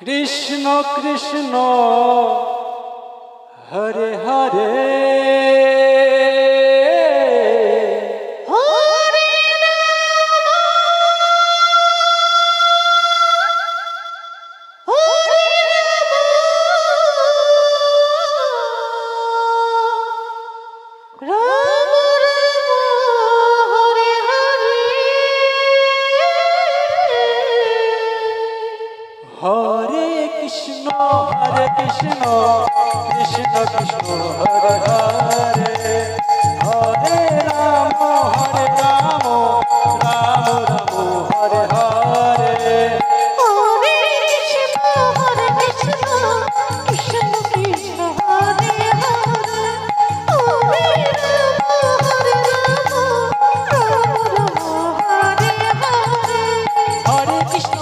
Krishna Krishna Hare Hare Hare Krishna Krishna Krishna Hare Hare Hare Ram Ram Ram Hare Hare Hare Krishna Krishna Krishna Hare Hare Hare Ram Ram Hare Hare Hare Krishna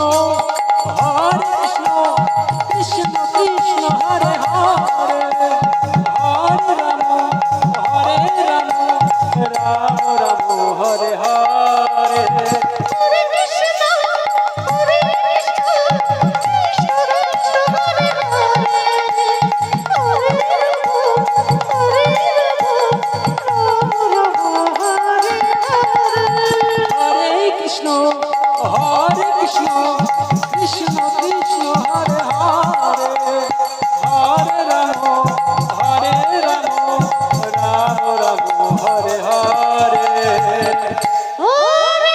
Krishna Krishna Hare Hare Hare Ram Ram Ram Hare Hare Hare Krishna Krishna Krishna Hare Hare Hare Ram Hare Hare Hare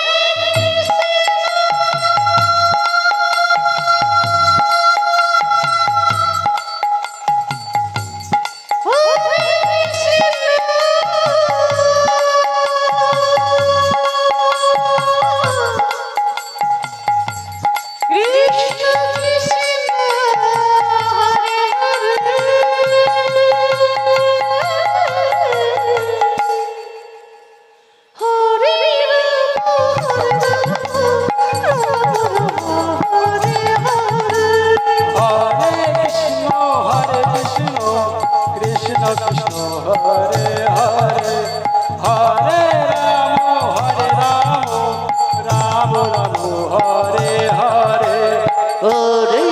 Krishna Krishna Krishna Hare Hare Hare Ram Ram Ram Hare Hare Krishna Hare Hare Hare Ram Ram Ram Hare Hare Hare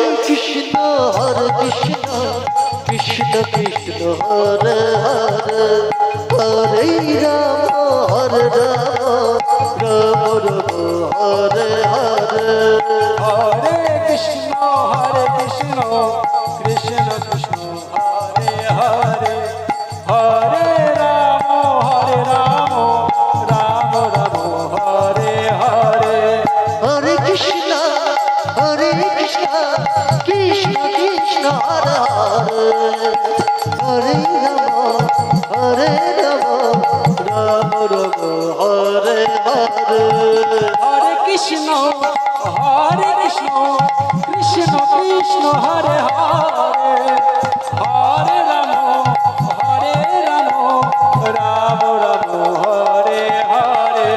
Krishna Krishna Krishna Hare Hare Hare Ram Ram Hare Hare Hare Krishna Krishna Krishna Hare Hare Hare Ram Ram Hare Hare Hare Krishna Krishna Krishna Hare Hare Hare Ram Ram Hare Hare Hare Krishna Krishna Krishna Hare Hare Hare Ram Ram Hare Hare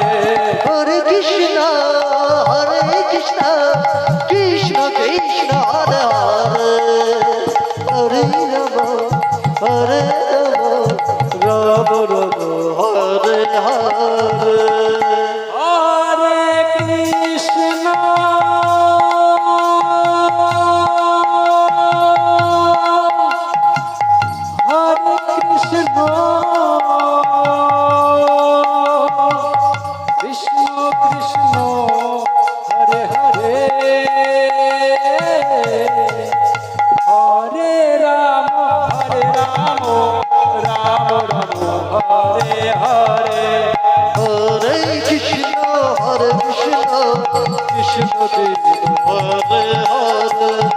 Hare Krishna Krishna Krishna Hare Hare Hare Ram Hare Hare Hare Krishna Hare Krishna Krishna Krishna Hare Hare Hare Ram Ram Hare Hare Hare Krishna Krishna Krishna Hare Hare